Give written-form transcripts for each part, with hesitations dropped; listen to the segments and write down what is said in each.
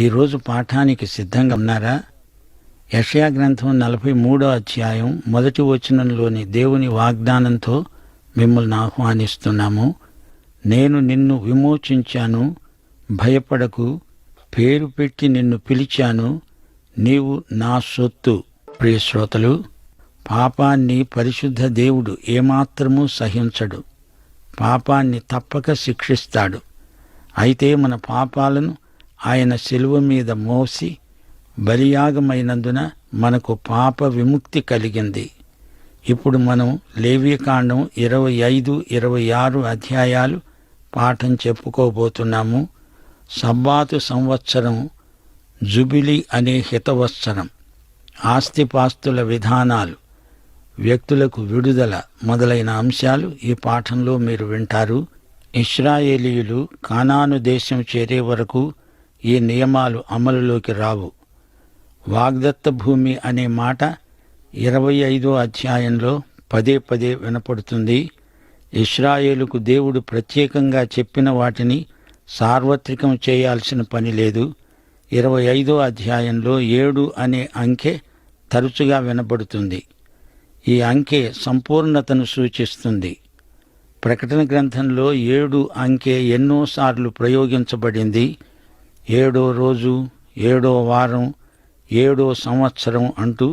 ఈరోజు పాఠానికి సిద్ధంగా ఉన్నారా? యెషయా గ్రంథం 43వ అధ్యాయం 1వ వచనంలోని దేవుని వాగ్దానంతో మిమ్మల్ని ఆహ్వానిస్తున్నాము. నేను నిన్ను విమోచించాను, భయపడకు, పేరు పెట్టి నిన్ను పిలిచాను, నీవు నా సొత్తు. ప్రియ శ్రోతలు, పాపాన్ని పరిశుద్ధ దేవుడు ఏమాత్రమూ సహించడు. పాపాన్ని తప్పక శిక్షిస్తాడు. అయితే మన పాపాలను ఆయన శిలువ మీద మోసి బలియాగమైనందున మనకు పాప విముక్తి కలిగింది. ఇప్పుడు మనం లేవీకాండం 25, 26 అధ్యాయాలు పాఠం చెప్పుకోబోతున్నాము. సబ్బాతు సంవత్సరం, జుబిలీ అనే హితవత్సరం, ఆస్తిపాస్తుల విధానాలు, వ్యక్తులకు విడుదల మొదలైన అంశాలు ఈ పాఠంలో మీరు వింటారు. ఇశ్రాయేలీయులు కానాను దేశం చేరే వరకు ఈ నియమాలు అమలులోకి రావు. వాగ్దత్త భూమి అనే మాట 25వ అధ్యాయంలో పదే పదే వినపడుతుంది. ఇశ్రాయేలుకు దేవుడు ప్రత్యేకంగా చెప్పిన వాటిని సార్వత్రికం చేయాల్సిన పని లేదు. 25వ అధ్యాయంలో 7 అనే అంకె తరచుగా వినపడుతుంది. ఈ అంకె సంపూర్ణతను సూచిస్తుంది. ప్రకటన గ్రంథంలో 7 అంకె ఎన్నోసార్లు ప్రయోగించబడింది. 7వ రోజు, 7వ వారం, 7వ సంవత్సరం అంటూ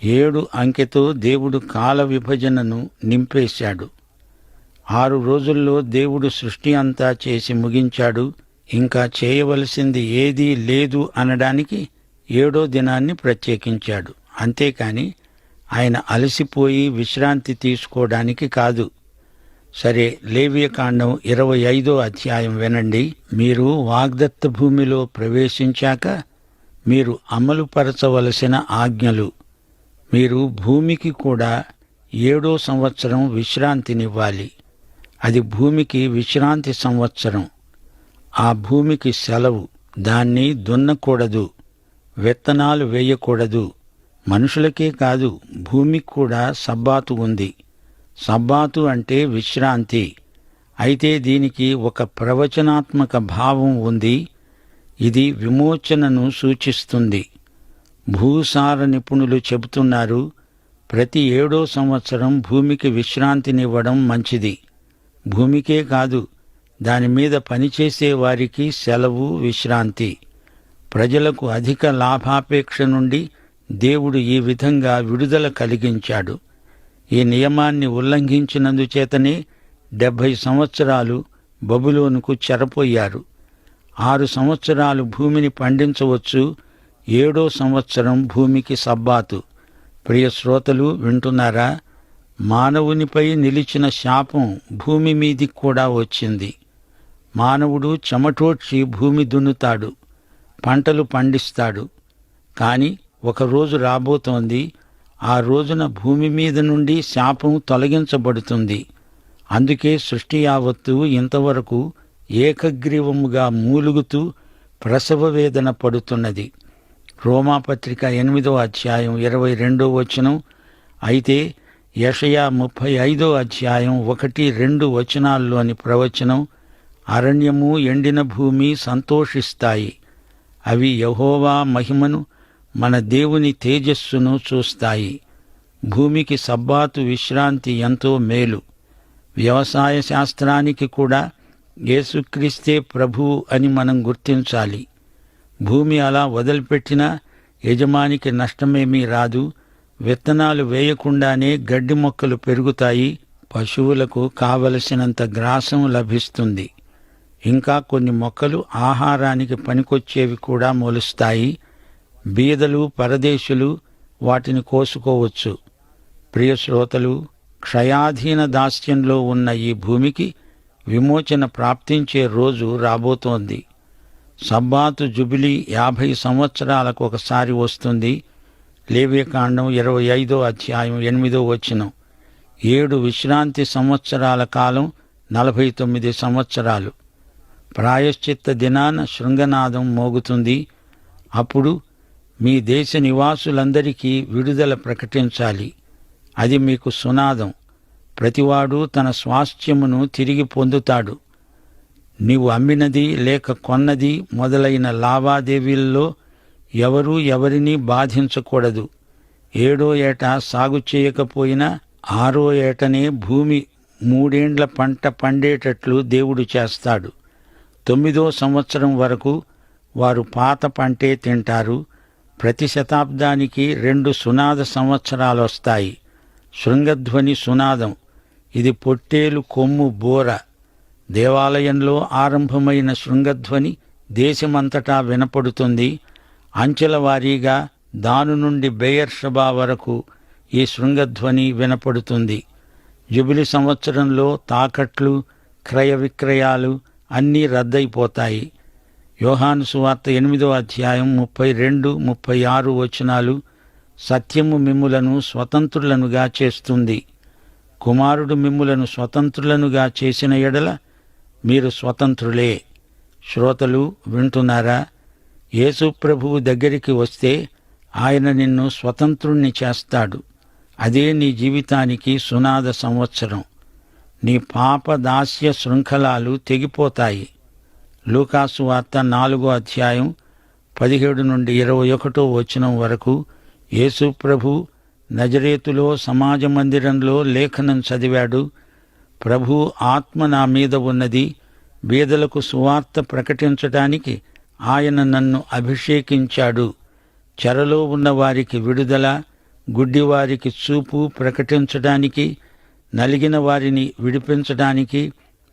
7 అంకెతో దేవుడు కాల విభజనను నింపేశాడు. 6 రోజుల్లో దేవుడు సృష్టి అంతా చేసి ముగించాడు. ఇంకా చేయవలసింది ఏదీ లేదు అనడానికి 7వ దినాన్ని ప్రత్యేకించాడు. అంతేకాని ఆయన అలసిపోయి విశ్రాంతి తీసుకోవడానికి కాదు. సరే, లేవియకాండం 25వ అధ్యాయం వినండి. మీరు వాగ్దత్త భూమిలో ప్రవేశించాక మీరు అమలుపరచవలసిన ఆజ్ఞలు. మీరు భూమికి కూడా 7వ సంవత్సరం విశ్రాంతినివ్వాలి. అది భూమికి విశ్రాంతి సంవత్సరం. ఆ భూమికి సెలవు. దాన్ని దున్నకూడదు, విత్తనాలు వేయకూడదు. మనుషులకే కాదు, భూమికి కూడా సబ్బాతు ఉంది. సబ్బాతు అంటే విశ్రాంతి. అయితే దీనికి ఒక ప్రవచనాత్మక భావం ఉంది. ఇది విమోచనను సూచిస్తుంది. భూసార నిపుణులు చెబుతున్నారు, ప్రతి 7వ సంవత్సరం భూమికి విశ్రాంతినివ్వడం మంచిది. భూమికే కాదు, దానిమీద పనిచేసే వారికి సెలవు, విశ్రాంతి. ప్రజలకు అధిక లాభాపేక్ష నుండి దేవుడు ఈ విధంగా విడుదల కలిగించాడు. ఈ నియమాన్ని ఉల్లంఘించినందుచేతనే 70 సంవత్సరాలు బబులోనుకు చెరపోయారు. 6 సంవత్సరాలు భూమిని పండించవచ్చు. 7వ సంవత్సరం భూమికి సబ్బాతు. ప్రియ శ్రోతలు, వింటున్నారా? మానవునిపై నిలిచిన శాపం భూమి మీదికి కూడా వచ్చింది. మానవుడు చెమటోడ్చి భూమి దున్నుతాడు, పంటలు పండిస్తాడు. కాని ఒకరోజు రాబోతోంది, ఆ రోజున భూమి మీద నుండి శాపం తొలగించబడుతుంది. అందుకే సృష్టి యావత్తు ఇంతవరకు ఏకగ్రీవముగా మూలుగుతూ ప్రసవ వేదన పడుతున్నది. రోమాపత్రిక 8వ అధ్యాయం 22వ వచనం. అయితే యెషయా 35వ అధ్యాయం 1, 2 వచనాల్లోని ప్రవచనం, అరణ్యము, ఎండిన భూమి సంతోషిస్తాయి. అవి యెహోవా మహిమను, మన దేవుని తేజస్సును చూస్తాయి. భూమికి సబ్బాతు విశ్రాంతి ఎంతో మేలు. వ్యవసాయ శాస్త్రానికి కూడా యేసుక్రీస్తే ప్రభువు అని మనం గుర్తించాలి. భూమి అలా వదిలిపెట్టినా యజమానికి నష్టమేమీ రాదు. విత్తనాలు వేయకుండానే గడ్డి మొక్కలు పెరుగుతాయి. పశువులకు కావలసినంత గ్రాసం లభిస్తుంది. ఇంకా కొన్ని మొక్కలు ఆహారానికి పనికొచ్చేవి కూడా మొలుస్తాయి. బీదలు, పరదేశులు వాటిని కోసుకోవచ్చు. ప్రియ శ్రోతలు, క్షయాధీన దాస్యంలో ఉన్న ఈ భూమికి విమోచన ప్రాప్తించే రోజు రాబోతోంది. సబ్బాతు జుబిలీ 50 సంవత్సరాలకు ఒకసారి వస్తుంది. లేవియకాండం 25వ అధ్యాయం 8వ వచనం. 7 విశ్రాంతి సంవత్సరాల కాలం 49 సంవత్సరాలు. ప్రాయశ్చిత్త దినాన శృంగనాదం మోగుతుంది. అప్పుడు మీ దేశ నివాసులందరికీ విడుదల ప్రకటించాలి. అది మీకు సునాదం. ప్రతివాడు తన స్వాస్థ్యమును తిరిగి పొందుతాడు. నీవు అమ్మినది లేక కొన్నది మొదలైన లావాదేవీల్లో ఎవరూ ఎవరినీ బాధించకూడదు. 7వ ఏట సాగు చేయకపోయినా 6వ ఏటనే భూమి 3 ఏండ్ల పంట పండేటట్లు దేవుడు చేస్తాడు. 9వ సంవత్సరం వరకు వారు పాత పంటే తింటారు. ప్రతి శతాబ్దానికి 2 సునాద సంవత్సరాలొస్తాయి. శృంగధ్వని సునాదం, ఇది పొట్టేలు కొమ్ము బోర. దేవాలయంలో ఆరంభమైన శృంగధ్వని దేశమంతటా వినపడుతుంది. అంచెల వారీగా దాను నుండి బెయర్షబా వరకు ఈ శృంగధ్వని వినపడుతుంది. జుబిలి సంవత్సరంలో తాకట్లు, క్రయ విక్రయాలు అన్నీ రద్దయిపోతాయి. యోహాను సువార్త 8వ అధ్యాయం 32, 36 వచనాలు, సత్యము మిమ్ములను స్వతంత్రులనుగా చేస్తుంది. కుమారుడు మిమ్ములను స్వతంత్రులనుగా చేసిన ఎడల మీరు స్వతంత్రులే. శ్రోతలు వింటున్నారా? యేసు ప్రభువు దగ్గరికి వస్తే ఆయన నిన్ను స్వతంత్రుణ్ణి చేస్తాడు. అదే నీ జీవితానికి సునాద సంవత్సరం. నీ పాప దాస్య శృంఖలాలు తెగిపోతాయి. లూకాసు వార్త 4వ అధ్యాయం 17 నుండి 21 వచనం వరకు యేసు ప్రభు నజరేతులో సమాజ మందిరంలో లేఖనం చదివాడు. ప్రభు ఆత్మ నా మీద ఉన్నది, బీదలకు సువార్త ప్రకటించటానికి ఆయన నన్ను అభిషేకించాడు. చెరలో ఉన్న వారికి విడుదల, గుడ్డివారికి చూపు ప్రకటించడానికి, నలిగిన వారిని విడిపించడానికి,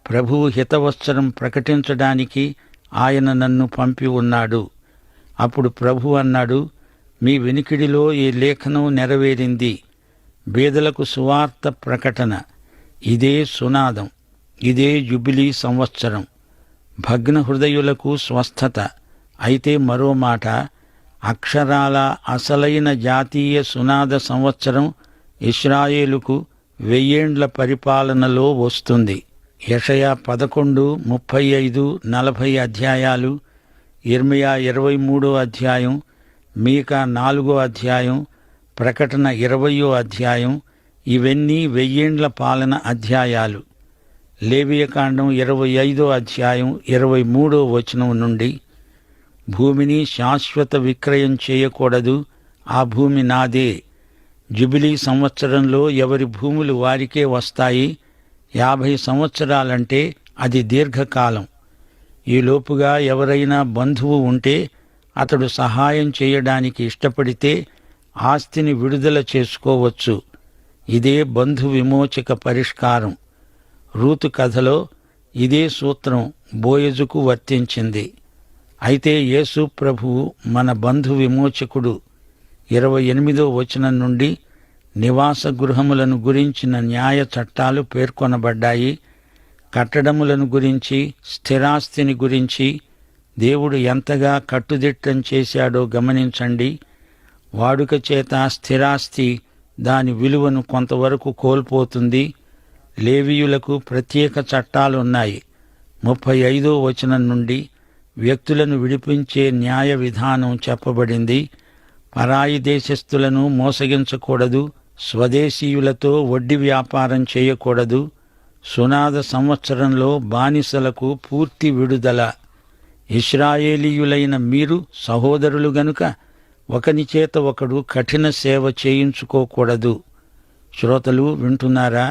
ప్రభువు హితవత్సరం ప్రకటించడానికి ఆయన నన్ను పంపి ఉన్నాడు. అప్పుడు ప్రభు అన్నాడు, మీ వినికిడిలో ఈ లేఖనం నెరవేరింది. బీదలకు సువార్త ప్రకటన, ఇదే సునాదం, ఇదే జుబిలీ సంవత్సరం. భగ్న హృదయులకు స్వస్థత. అయితే మరో మాట, అక్షరాల అసలైన జాతీయ సునాద సంవత్సరం ఇశ్రాయేలుకు 1000 ఏండ్ల పరిపాలనలో వస్తుంది. యెషయా 11, 35, 40 అధ్యాయాలు, ఇర్మియా 23వ అధ్యాయం, మీకా 4వ అధ్యాయం, ప్రకటన 20వ అధ్యాయం, ఇవన్నీ 1000 ఏండ్ల పాలన అధ్యాయాలు. లేవియకాండం 25వ అధ్యాయం 23వ వచనం నుండి, భూమిని శాశ్వత విక్రయం చేయకూడదు, ఆ భూమి నాదే. జుబిలీ సంవత్సరంలో ఎవరి భూములు వారికే వస్తాయి. 50 సంవత్సరాలంటే అది దీర్ఘకాలం. ఈలోపుగా ఎవరైనా బంధువు ఉంటే అతడు సహాయం చేయడానికి ఇష్టపడితే ఆస్తిని విడుదల చేసుకోవచ్చు. ఇదే బంధు విమోచక పరిష్కారం. రూతు కథలో ఇదే సూత్రం బోయజుకు వర్తించింది. అయితే యేసు ప్రభువు మన బంధు విమోచకుడు. 28వ వచనం నుండి నివాస గృహములను గురించిన న్యాయ చట్టాలు పేర్కొనబడ్డాయి. కట్టడములను గురించి, స్థిరాస్తిని గురించి దేవుడు ఎంతగా కట్టుదిట్టం చేశాడో గమనించండి. వాడుక చేత స్థిరాస్తి దాని విలువను కొంతవరకు కోల్పోతుంది. లేవీయులకు ప్రత్యేక చట్టాలున్నాయి. 35వ వచనం నుండి వ్యక్తులను విడిపించే న్యాయ విధానం చెప్పబడింది. పరాయి దేశస్థులను మోసగించకూడదు, స్వదేశీయులతో వడ్డీ వ్యాపారం చేయకూడదు. సునాద సంవత్సరంలో బానిసలకు పూర్తి విడుదల. ఇశ్రాయేలీయులైన మీరు సహోదరులు గనుక ఒకని చేత ఒకడు కఠిన సేవ చేయించుకోకూడదు. శ్రోతలు వింటున్నారా?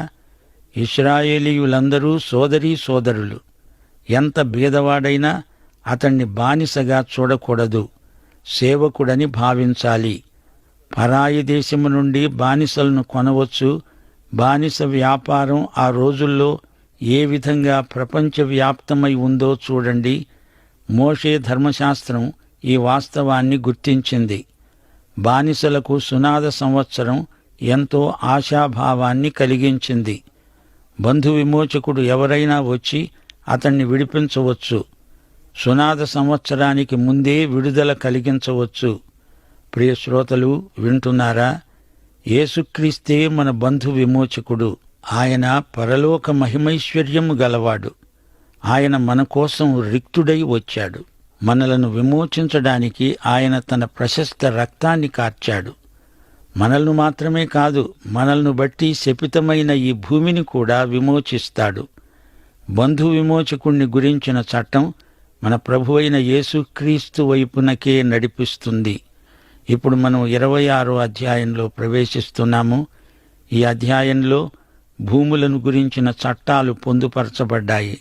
ఇశ్రాయేలీయులందరూ సోదరీ సోదరులు. ఎంత బీదవాడైనా అతణ్ణి బానిసగా చూడకూడదు, సేవకుడని భావించాలి. పరాయి దేశము నుండి బానిసలను కొనవచ్చు. బానిస వ్యాపారం ఆ రోజుల్లో ఏ విధంగా ప్రపంచవ్యాప్తమై ఉందో చూడండి. మోషే ధర్మశాస్త్రం ఈ వాస్తవాన్ని గుర్తించింది. బానిసలకు సునాద సంవత్సరం ఎంతో ఆశాభావాన్ని కలిగించింది. బంధు విమోచకుడు ఎవరైనా వచ్చి అతన్ని విడిపించవచ్చు. సునాద సంవత్సరానికి ముందే విడుదల కలిగించవచ్చు. ప్రియ శ్రోతలు వింటున్నారా? యేసుక్రీస్తే మన బంధు విమోచకుడు. ఆయన పరలోక మహిమైశ్వర్యము గలవాడు. ఆయన మన కోసం రిక్తుడై వచ్చాడు. మనలను విమోచించడానికి ఆయన తన ప్రశస్త రక్తాన్ని కార్చాడు. మనల్ని మాత్రమే కాదు, మనల్ని బట్టి శపితమైన ఈ భూమిని కూడా విమోచిస్తాడు. బంధు విమోచకుణ్ణి గురించిన చట్టం మన ప్రభువైన యేసుక్రీస్తు వైపునకే నడిపిస్తుంది. ఇప్పుడు మనం 26వ అధ్యాయంలో ప్రవేశిస్తున్నాము. ఈ అధ్యాయంలో భూములను గురించిన చట్టాలు పొందుపరచబడ్డాయి.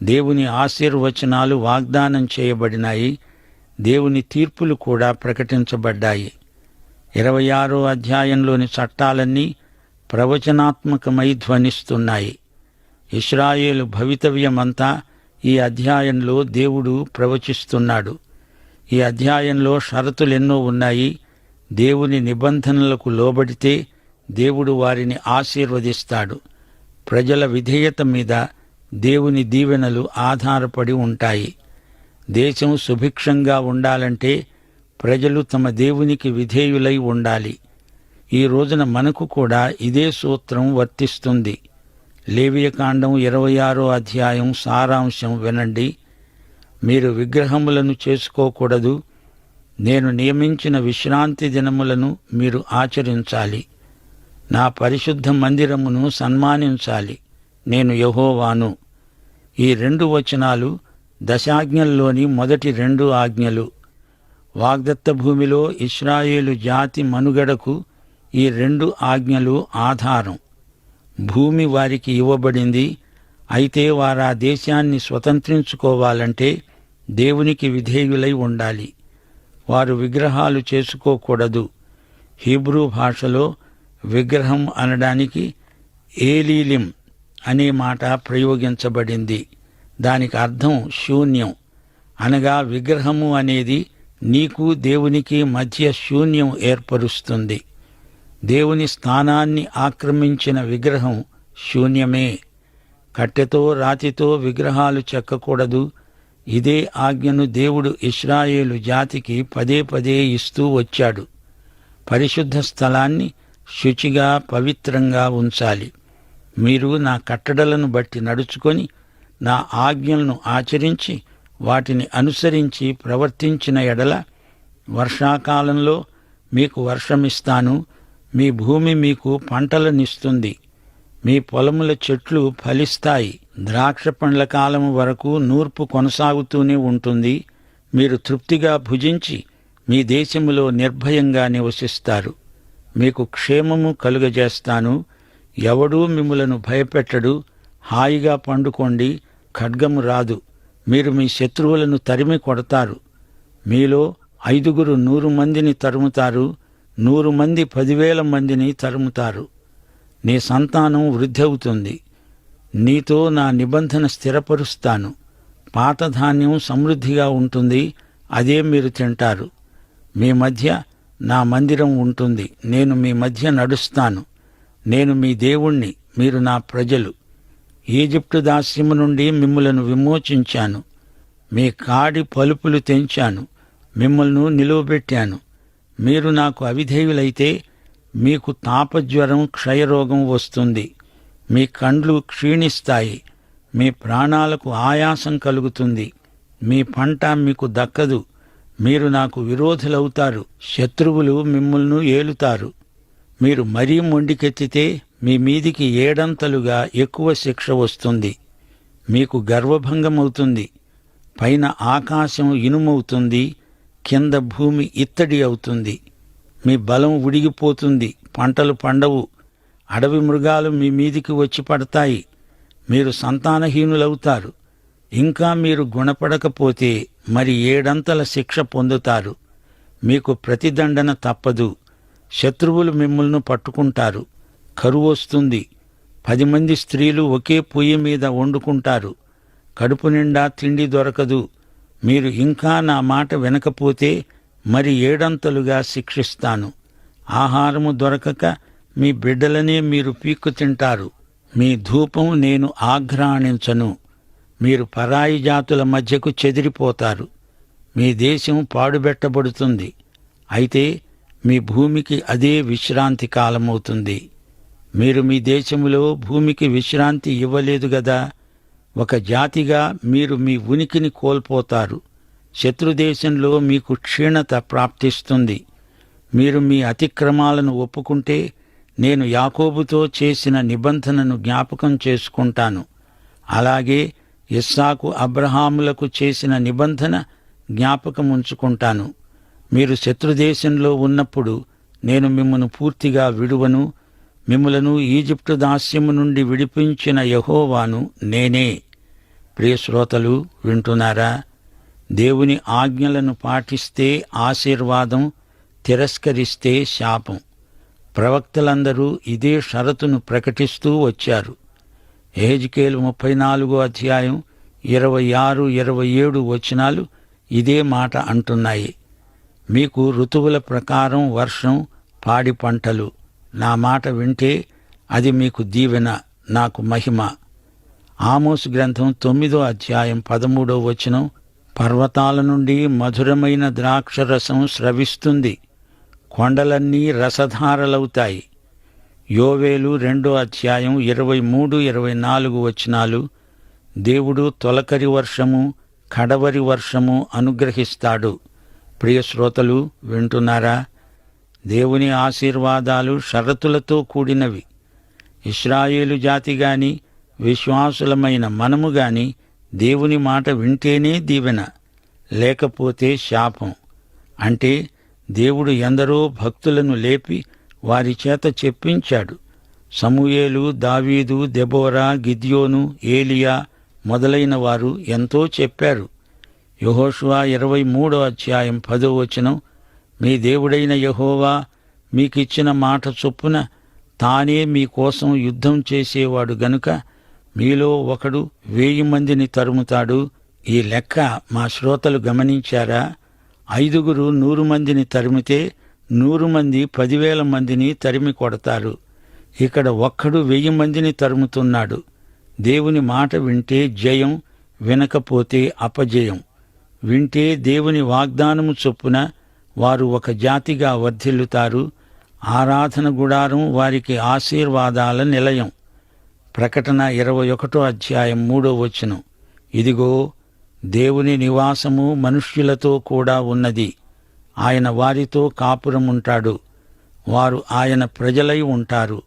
దేవుని ఆశీర్వచనాలు వాగ్దానం చేయబడినాయి. దేవుని తీర్పులు కూడా ప్రకటించబడ్డాయి. 26వ అధ్యాయంలోని చట్టాలన్నీ ప్రవచనాత్మకమై ధ్వనిస్తున్నాయి. ఇశ్రాయేలు భవితవ్యమంతా ఈ అధ్యాయంలో దేవుడు ప్రవచిస్తున్నాడు. ఈ అధ్యాయంలో షరతులెన్నో ఉన్నాయి. దేవుని నిబంధనలకు లోబడితే దేవుడు వారిని ఆశీర్వదిస్తాడు. ప్రజల విధేయత మీద దేవుని దీవెనలు ఆధారపడి ఉంటాయి. దేశం సుభిక్షంగా ఉండాలంటే ప్రజలు తమ దేవునికి విధేయులై ఉండాలి. ఈ రోజున మనకు కూడా ఇదే సూత్రం వర్తిస్తుంది. లేవియకాండం 26వ అధ్యాయం సారాంశం వినండి. మీరు విగ్రహములను చేసుకోకూడదు. నేను నియమించిన విశ్రాంతి దినములను మీరు ఆచరించాలి. నా పరిశుద్ధ మందిరమును సన్మానించాలి. నేను యెహోవాను. ఈ 2 వచనాలు దశాజ్ఞల్లోని మొదటి 2 ఆజ్ఞలు. వాగ్దత్త భూమిలో ఇశ్రాయేలు జాతి మనుగడకు ఈ 2 ఆజ్ఞలు ఆధారం. భూమి వారికి ఇవ్వబడింది. అయితే వారా దేశాన్ని స్వతంత్రించుకోవాలంటే దేవునికి విధేయులై ఉండాలి. వారు విగ్రహాలు చేసుకోకూడదు. హీబ్రూ భాషలో విగ్రహం అనడానికి ఏలీలిం అనే మాట ప్రయోగించబడింది. దానికి అర్థం శూన్యం. అనగా విగ్రహము అనేది నీకు దేవునికి మధ్య శూన్యం ఏర్పరుస్తుంది. దేవుని స్థానాన్ని ఆక్రమించిన విగ్రహం శూన్యమే. కట్టెతో రాతితో విగ్రహాలు చెక్కకూడదు. ఇదే ఆజ్ఞను దేవుడు ఇశ్రాయేలు జాతికి పదే పదే ఇస్తూ వచ్చాడు. పరిశుద్ధ స్థలాన్ని శుచిగా పవిత్రంగా ఉంచాలి. మీరు నా కట్టడలను బట్టి నడుచుకొని నా ఆజ్ఞలను ఆచరించి వాటిని అనుసరించి ప్రవర్తించిన ఎడల వర్షాకాలంలో మీకు వర్షమిస్తాను. మీ భూమి మీకు పంటలనిస్తుంది. మీ పొలముల చెట్లు ఫలిస్తాయి. ద్రాక్ష పండ్ల కాలం వరకు నూర్పు కొనసాగుతూనే ఉంటుంది. మీరు తృప్తిగా భుజించి మీ దేశములో నిర్భయంగా నివసిస్తారు. మీకు క్షేమము కలుగజేస్తాను. ఎవడూ మిమ్ములను భయపెట్టడు. హాయిగా పండుకోండి. ఖడ్గము రాదు. మీరు మీ శత్రువులను తరిమి కొడతారు. మీలో 5 100 మందిని తరుముతారు. 100 మంది 10,000 మందిని తరుముతారు. నీ సంతానం వృద్ధి అవుతుంది. నీతో నా నిబంధన స్థిరపరుస్తాను. పాత ధాన్యం సమృద్ధిగా ఉంటుంది. అదే మీరు తింటారు. మీ మధ్య నా మందిరం ఉంటుంది. నేను మీ మధ్య నడుస్తాను. నేను మీ దేవుణ్ణి, మీరు నా ప్రజలు. ఈజిప్టు దాస్యము నుండి మిమ్ములను విమోచించాను. మీ కాడి పలుపులు తెంచాను. మిమ్మల్ని నిలువబెట్టాను. మీరు నాకు అవిధేయులైతే మీకు తాపజ్వరం, క్షయరోగం వస్తుంది. మీ కండ్లు క్షీణిస్తాయి. మీ ప్రాణాలకు ఆయాసం కలుగుతుంది. మీ పంట మీకు దక్కదు. మీరు నాకు విరోధులవుతారు. శత్రువులు మిమ్మల్ని ఏలుతారు. మీరు మరీ మొండికెత్తితే మీ మీదికి 7 ఎక్కువ శిక్ష వస్తుంది. మీకు గర్వభంగమవుతుంది. పైన ఆకాశం ఇనుమవుతుంది. కింద భూమి ఇత్తడి అవుతుంది. మీ బలం ఉడిగిపోతుంది. పంటలు పండవు. అడవి మృగాలు మీ మీదికి వచ్చి పడతాయి. మీరు సంతానహీనులవుతారు. ఇంకా మీరు గుణపడకపోతే మరి 7 శిక్ష పొందుతారు. మీకు ప్రతిదండన తప్పదు. శత్రువులు మిమ్మల్ని పట్టుకుంటారు. కరువు వస్తుంది. 10 మంది స్త్రీలు ఒకే పొయ్యి మీద వండుకుంటారు. కడుపు నిండా తిండి దొరకదు. మీరు ఇంకా నా మాట వినకపోతే మరి 7 శిక్షిస్తాను. ఆహారము దొరకక మీ బిడ్డలనే మీరు పీక్కు తింటారు. మీ ధూపం నేను ఆఘ్రాణించను. మీరు పరాయి జాతుల మధ్యకు చెదిరిపోతారు. మీ దేశం పాడుబెట్టబడుతుంది. అయితే మీ భూమికి అదే విశ్రాంతి కాలమవుతుంది. మీరు మీ దేశములో భూమికి విశ్రాంతి ఇవ్వలేదు గదా. ఒక జాతిగా మీరు మీ ఉనికిని కోల్పోతారు. శత్రుదేశంలో మీకు క్షీణత ప్రాప్తిస్తుంది. మీరు మీ అతిక్రమాలను ఒప్పుకుంటే నేను యాకోబుతో చేసిన నిబంధనను జ్ఞాపకం చేసుకుంటాను. అలాగే ఇస్సాకు అబ్రహాములకు చేసిన నిబంధన జ్ఞాపకముంచుకుంటాను. మీరు శత్రుదేశంలో ఉన్నప్పుడు నేను మిమ్మును పూర్తిగా విడువను. మిమ్ములను ఈజిప్టు దాస్యము నుండి విడిపించిన యెహోవాను నేనే. ప్రియశ్రోతలు వింటున్నారా? దేవుని ఆజ్ఞలను పాటిస్తే ఆశీర్వాదం, తిరస్కరిస్తే శాపం. ప్రవక్తలందరూ ఇదే షరతును ప్రకటిస్తూ వచ్చారు. యెహెజ్కేలు 34వ అధ్యాయం 26, 27 వచనాలు ఇదే మాట అంటున్నాయి. మీకు ఋతువుల ప్రకారం వర్షం, పాడి పంటలు. నా మాట వింటే అది మీకు దీవెన, నాకు మహిమ. ఆమోసు గ్రంథం 9వ అధ్యాయం 13వ వచనం, పర్వతాల నుండి మధురమైన ద్రాక్షరసం స్రవిస్తుంది, కొండలన్నీ రసధారలవుతాయి. యోవేలు 2వ అధ్యాయం 23, 24 వచనాలు, దేవుడు తొలకరి వర్షము, కడవరి వర్షము అనుగ్రహిస్తాడు. ప్రియశ్రోతలు వింటున్నారా? దేవుని ఆశీర్వాదాలు షరతులతో కూడినవి. ఇశ్రాయేలు జాతి గాని, విశ్వాసులమైన మనము గాని దేవుని మాట వింటేనే దీవెన, లేకపోతే శాపం. అంటే దేవుడు ఎందరో భక్తులను లేపి వారి చేత చెప్పించాడు. సమూయేలు, దావీదు, దెబోరా, గిద్యోను, ఏలియా మొదలైన వారు ఎంతో చెప్పారు. యెహోషువ 23వ అధ్యాయం 10వ వచనం, మీ దేవుడైన యెహోవా మీకిచ్చిన మాట చొప్పున తానే మీకోసం యుద్ధం చేసేవాడు గనుక మీలో ఒకడు 1000 మందిని తరుముతాడు. ఈ లెక్క మా శ్రోతలు గమనించారా? 5 100 మందిని తరిమితే 100 మంది 10,000 మందిని తరిమి కొడతారు. ఇక్కడ ఒక్కడు 1000 మందిని తరుముతున్నాడు. దేవుని మాట వింటే జయం, వినకపోతే అపజయం. వింటే దేవుని వాగ్దానము చొప్పున వారు ఒక జాతిగా వర్ధిల్లుతారు. ఆరాధన గుడారం వారికి ఆశీర్వాదాల నిలయం. ప్రకటన 21వ అధ్యాయం 3వ వచనం, ఇదిగో దేవుని నివాసము మనుష్యులతో కూడా ఉన్నది. ఆయన వారితో కాపురముంటాడు. వారు ఆయన ప్రజలై ఉంటారు.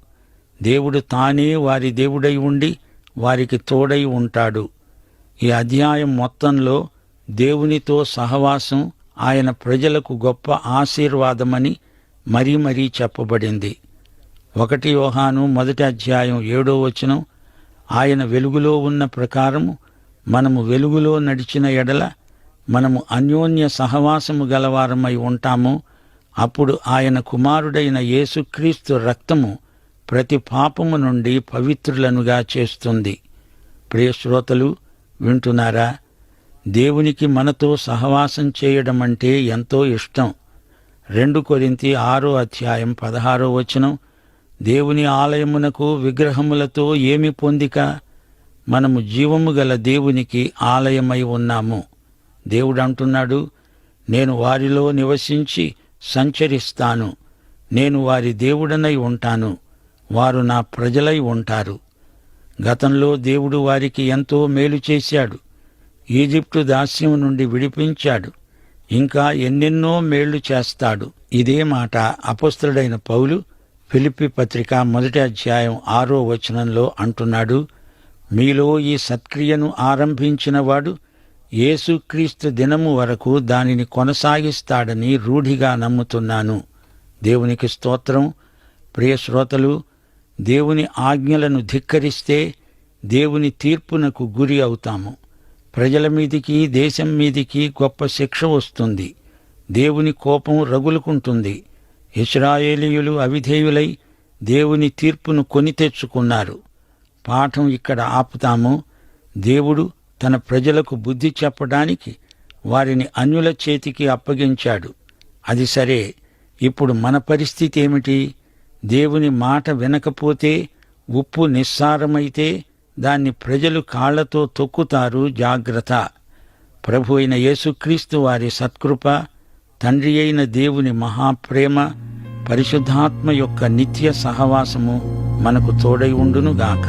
దేవుడు తానే వారి దేవుడై ఉండి వారికి తోడై ఉంటాడు. ఈ అధ్యాయం మొత్తంలో దేవునితో సహవాసం ఆయన ప్రజలకు గొప్ప ఆశీర్వాదమని మరీ మరీ చెప్పబడింది. 1 యోహాను 1వ అధ్యాయం 7వ వచనం, ఆయన వెలుగులో ఉన్న ప్రకారము మనము వెలుగులో నడిచిన ఎడల మనము అన్యోన్య సహవాసము గలవారమై ఉంటాము. అప్పుడు ఆయన కుమారుడైన యేసుక్రీస్తు రక్తము ప్రతి పాపము నుండి పవిత్రులనుగా చేస్తుంది. ప్రియశ్రోతలు వింటున్నారా? దేవునికి మనతో సహవాసం చేయడమంటే ఎంతో ఇష్టం. 2 కొరింథీ 6వ అధ్యాయం 16వ వచనం, దేవుని ఆలయమునకు విగ్రహములతో ఏమి పొందిక? మనము జీవము గల దేవునికి ఆలయమై ఉన్నాము. దేవుడు అంటున్నాడు, నేను వారిలో నివసించి సంచరిస్తాను. నేను వారి దేవుడనై ఉంటాను, వారు నా ప్రజలై ఉంటారు. గతంలో దేవుడు వారికి ఎంతో మేలు చేశాడు. ఈజిప్టు దాస్యం నుండి విడిపించాడు. ఇంకా ఎన్నెన్నో మేళ్లు చేస్తాడు. ఇదే మాట అపొస్తలుడైన పౌలు ఫిలిప్పీ పత్రిక 1వ అధ్యాయం 6వ వచనంలో అంటున్నాడు, మీలో ఈ సత్క్రియను ఆరంభించినవాడు యేసుక్రీస్తు దినము వరకు దానిని కొనసాగిస్తాడని రూఢిగా నమ్ముతున్నాను. దేవునికి స్తోత్రం. ప్రియశ్రోతలు, దేవుని ఆజ్ఞలను ధిక్కరిస్తే దేవుని తీర్పునకు గురి అవుతాము. ప్రజల మీదికి, దేశం మీదికి గొప్ప శిక్ష వస్తుంది. దేవుని కోపం రగులుకుంటుంది. ఇశ్రాయేలీయులు అవిధేయులై దేవుని తీర్పును కొని తెచ్చుకున్నారు. పాఠం ఇక్కడ ఆపుతాము. దేవుడు తన ప్రజలకు బుద్ధి చెప్పడానికి వారిని అన్యుల చేతికి అప్పగించాడు. అది సరే, ఇప్పుడు మన పరిస్థితి ఏమిటి? దేవుని మాట వినకపోతే, ఉప్పు నిస్సారమైతే దాన్ని ప్రజలు కాళ్లతో తొక్కుతారు. జాగ్రత్త. ప్రభు అయిన యేసుక్రీస్తు వారి సత్కృప, తండ్రి అయిన దేవుని మహాప్రేమ, పరిశుద్ధాత్మ యొక్క నిత్య సహవాసము మనకు తోడై ఉండునుగాక.